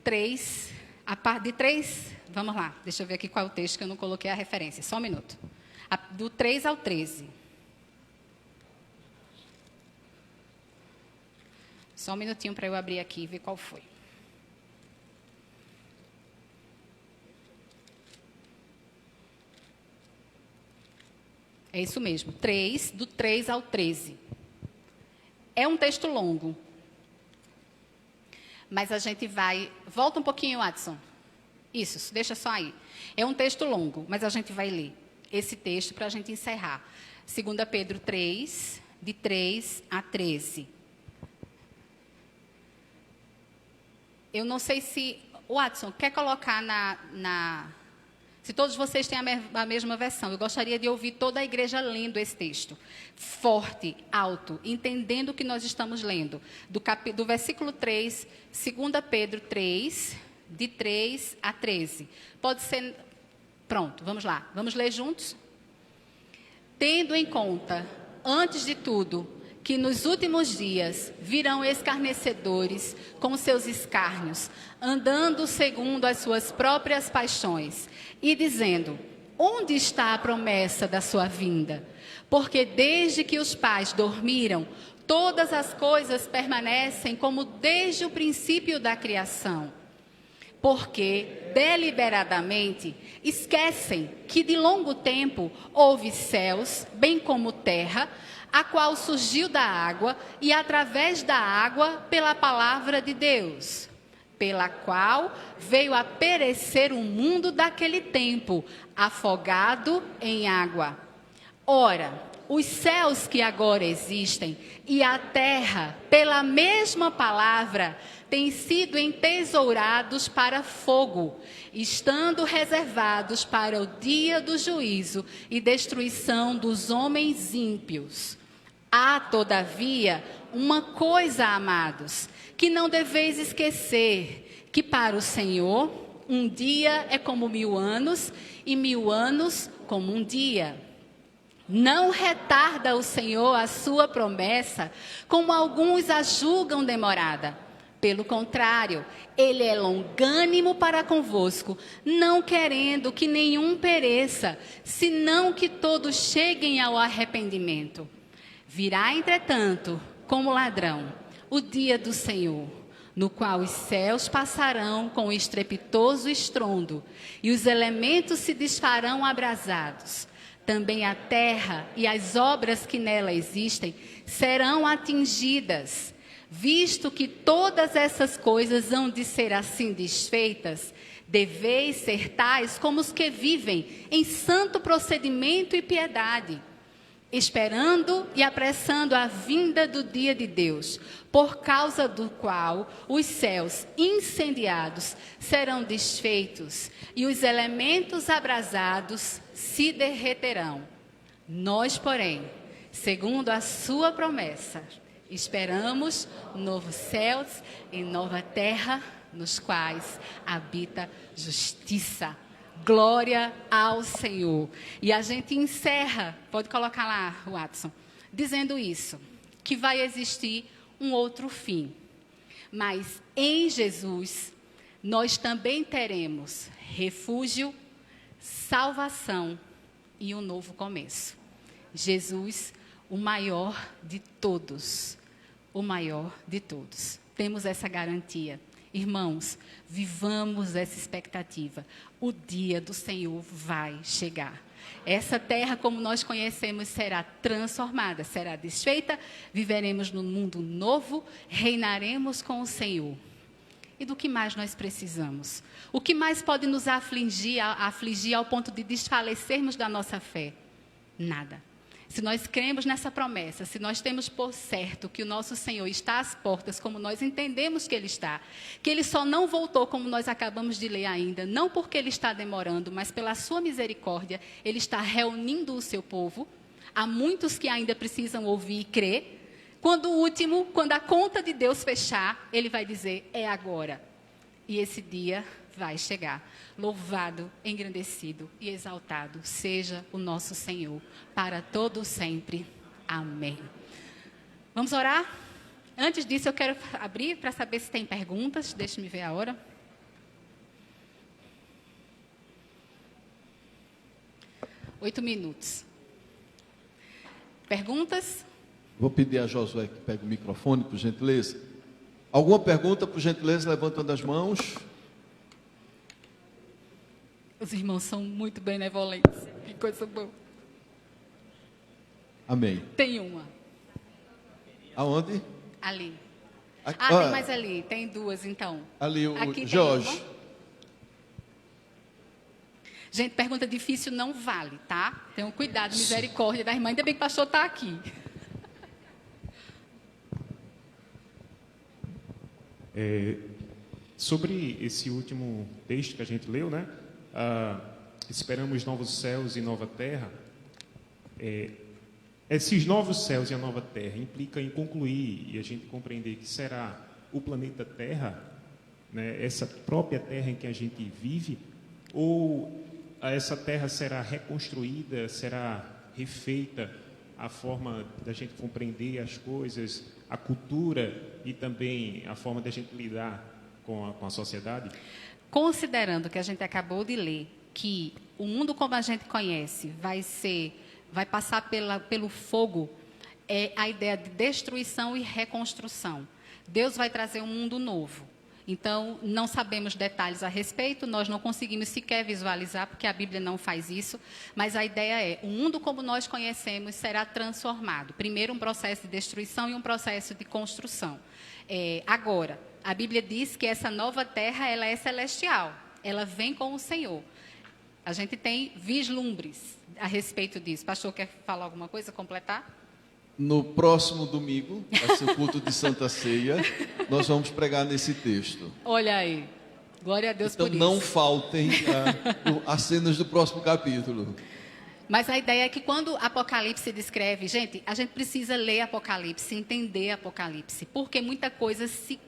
3, a parte de 3, vamos lá. Deixa eu ver aqui qual é o texto que eu não coloquei a referência. Só um minuto. Do 3 ao 13. Só um minutinho para eu abrir aqui e ver qual foi. É isso mesmo, 3, do 3 ao 13. É um texto longo. Mas a gente vai... Volta um pouquinho, Watson. Isso, deixa só aí. É um texto longo, mas a gente vai ler esse texto para a gente encerrar. 2 Pedro 3, de 3 a 13. Eu não sei se... Watson, quer colocar Se todos vocês têm a mesma versão, eu gostaria de ouvir toda a igreja lendo esse texto. Forte, alto, entendendo o que nós estamos lendo. Do versículo 3, 2 Pedro 3, de 3 a 13. Pode ser... Pronto, vamos lá. Vamos ler juntos? Tendo em conta, antes de tudo, que nos últimos dias virão escarnecedores com seus escárnios, andando segundo as suas próprias paixões, e dizendo: onde está a promessa da sua vinda? Porque desde que os pais dormiram, todas as coisas permanecem como desde o princípio da criação. Porque, deliberadamente, esquecem que de longo tempo houve céus, bem como terra, a qual surgiu da água e através da água pela palavra de Deus, pela qual veio a perecer o mundo daquele tempo, afogado em água. Ora, Os céus que agora existem e a terra, pela mesma palavra, têm sido entesourados para fogo, estando reservados para o dia do juízo e destruição dos homens ímpios. Há, todavia, uma coisa, amados, que não deveis esquecer, que para o Senhor um dia é como 1000 anos e 1000 anos como um dia. Não retarda o Senhor a sua promessa, como alguns a julgam demorada. Pelo contrário, Ele é longânimo para convosco, não querendo que nenhum pereça, senão que todos cheguem ao arrependimento. Virá, entretanto, como ladrão, o dia do Senhor, no qual os céus passarão com estrepitoso estrondo, e os elementos se desfarão abrasados. Também a terra e as obras que nela existem serão atingidas. Visto que todas essas coisas hão de ser assim desfeitas, deveis ser tais como os que vivem em santo procedimento e piedade, esperando e apressando a vinda do dia de Deus, por causa do qual os céus incendiados serão desfeitos e os elementos abrasados se derreterão. Nós, porém, segundo a sua promessa, esperamos novos céus e nova terra, nos quais habita justiça. Glória ao Senhor. E a gente encerra, pode colocar lá, Watson, dizendo isso, que vai existir um outro fim. Mas em Jesus, nós também teremos refúgio, salvação e um novo começo. Jesus, o maior de todos. O maior de todos. Temos essa garantia. Irmãos, vivamos essa expectativa. O dia do Senhor vai chegar. Essa terra, como nós conhecemos, será transformada, será desfeita. Viveremos num mundo novo, reinaremos com o Senhor. E do que mais nós precisamos? O que mais pode nos afligir ao ponto de desfalecermos da nossa fé? Nada. Se nós cremos nessa promessa, se nós temos por certo que o nosso Senhor está às portas, como nós entendemos que Ele está, que Ele só não voltou, como nós acabamos de ler ainda, não porque Ele está demorando, mas pela sua misericórdia, Ele está reunindo o seu povo. Há muitos que ainda precisam ouvir e crer. Quando a conta de Deus fechar, Ele vai dizer, é agora. E esse dia vai chegar. Louvado, engrandecido e exaltado seja o nosso Senhor, para todo sempre. Amém. Vamos orar? Antes disso, eu quero abrir para saber se tem perguntas. Deixe-me ver a hora. Oito minutos. Perguntas? Vou pedir a Josué que pegue o microfone, por gentileza. Alguma pergunta, por gentileza, levantando as mãos. Os irmãos são muito benevolentes. Que coisa boa. Amém. Tem uma. Aonde? Ali. Aqui, tem mais ali. Tem duas, então. Ali, o Aqui Jorge. Gente, pergunta difícil não vale, tá? Tenham cuidado, misericórdia da irmã. Ainda bem que o pastor está aqui. Sobre esse último texto que a gente leu, né? Esperamos novos céus e nova terra. Esses novos céus e a nova terra implica em concluir e a gente compreender que será o planeta Terra, né? Essa própria terra em que a gente vive, ou essa terra será reconstruída, será refeita a forma da gente compreender as coisas, a cultura e também a forma da gente lidar com a sociedade? Considerando que a gente acabou de ler que o mundo como a gente conhece vai passar pelo fogo, é a ideia de destruição e reconstrução. Deus vai trazer um mundo novo. Então, não sabemos detalhes a respeito, nós não conseguimos sequer visualizar, porque a Bíblia não faz isso, mas a ideia é, o mundo como nós conhecemos será transformado. Primeiro um processo de destruição e um processo de construção. Agora, a Bíblia diz que essa nova terra, ela é celestial, ela vem com o Senhor. A gente tem vislumbres a respeito disso. Pastor, quer falar alguma coisa, completar? No próximo domingo, vai ser o culto de Santa Ceia, nós vamos pregar nesse texto. Olha aí. Glória a Deus Então por isso. não faltem as cenas do próximo capítulo. Mas a ideia é que quando Apocalipse descreve, gente, a gente precisa ler Apocalipse, entender Apocalipse, porque muita coisa se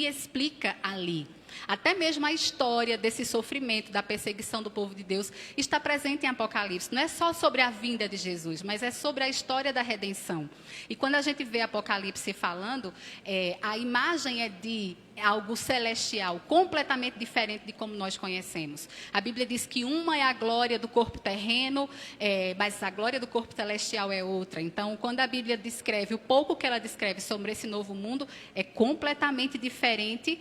explica ali. Até mesmo a história desse sofrimento, da perseguição do povo de Deus, está presente em Apocalipse. Não é só sobre a vinda de Jesus, mas é sobre a história da redenção. E quando a gente vê Apocalipse falando, a imagem é de algo celestial, completamente diferente de como nós conhecemos. A Bíblia diz que uma é a glória do corpo terreno, mas a glória do corpo celestial é outra. Então, quando a Bíblia descreve, o pouco que ela descreve sobre esse novo mundo, é completamente diferente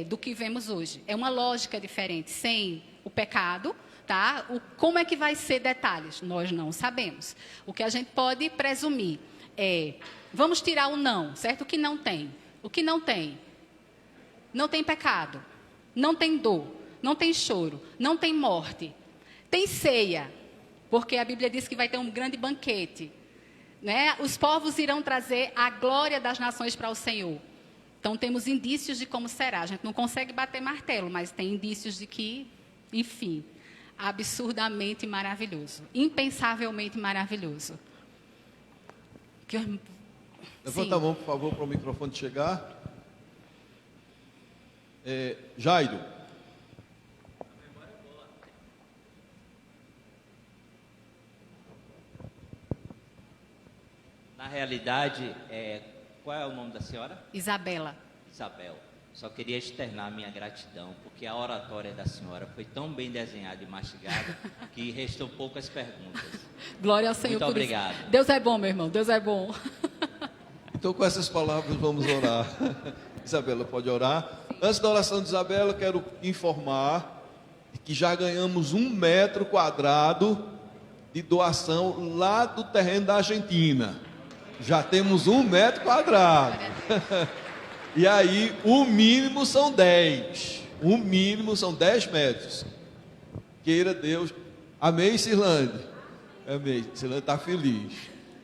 do que vemos hoje. É uma lógica diferente, sem o pecado, tá? Como é que vai ser detalhes? Nós não sabemos. O que a gente pode presumir vamos tirar o não, certo? O que não tem? O que não tem? Não tem pecado, não tem dor, não tem choro, não tem morte. Tem ceia, porque a Bíblia diz que vai ter um grande banquete, né? Os povos irão trazer a glória das nações para o Senhor. Então, temos indícios de como será. A gente não consegue bater martelo, mas tem indícios de que, enfim, absurdamente maravilhoso. Impensavelmente maravilhoso. Levanta a mão, por favor, para o microfone chegar. Jairo. Na realidade, qual é o nome da senhora? Isabela. Isabel. Só queria externar minha gratidão, porque a oratória da senhora foi tão bem desenhada e mastigada que restam poucas perguntas. Glória ao Senhor. Muito obrigado. Isso. Deus é bom, meu irmão. Deus é bom. Então, com essas palavras, vamos orar. Isabela, pode orar. Antes da oração de Isabela, quero informar que já ganhamos 1 metro quadrado de doação lá do terreno da Argentina. Já temos 1 metro quadrado. E aí, o mínimo são 10. O mínimo são 10 metros. Queira Deus. Amém, Cirlande? Amém. Cirlande está feliz.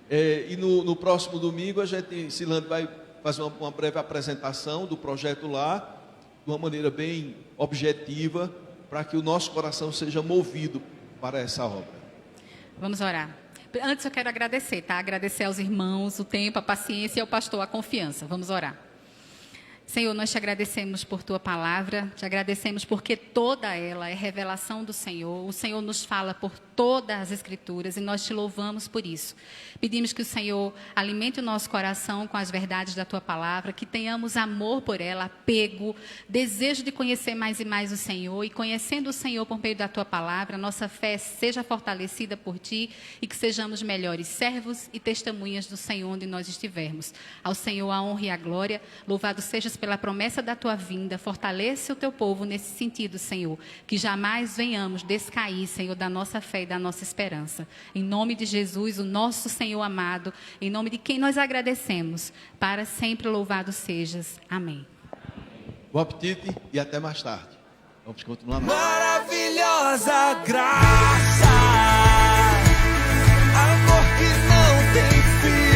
E no próximo domingo, Cirlande vai fazer uma breve apresentação do projeto lá, de uma maneira bem objetiva, para que o nosso coração seja movido para essa obra. Vamos orar. Antes eu quero agradecer, tá? Agradecer aos irmãos o tempo, a paciência e ao pastor a confiança. Vamos orar. Senhor, nós te agradecemos por tua palavra, te agradecemos porque toda ela é revelação do Senhor. O Senhor nos fala por todas as Escrituras e nós te louvamos por isso. Pedimos que o Senhor alimente o nosso coração com as verdades da tua palavra, que tenhamos amor por ela, apego, desejo de conhecer mais e mais o Senhor, e conhecendo o Senhor por meio da tua palavra, nossa fé seja fortalecida por ti e que sejamos melhores servos e testemunhas do Senhor onde nós estivermos. Ao Senhor a honra e a glória, louvado sejas pela promessa da tua vinda, fortaleça o teu povo nesse sentido, Senhor, que jamais venhamos descair, Senhor, da nossa fé e da nossa esperança. Em nome de Jesus, o nosso Senhor amado, em nome de quem nós agradecemos, para sempre louvado sejas. Amém. Bom apetite e até mais tarde. Vamos continuar. Maravilhosa graça, amor que não tem fim.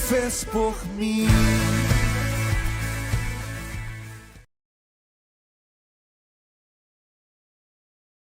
Fez por mim.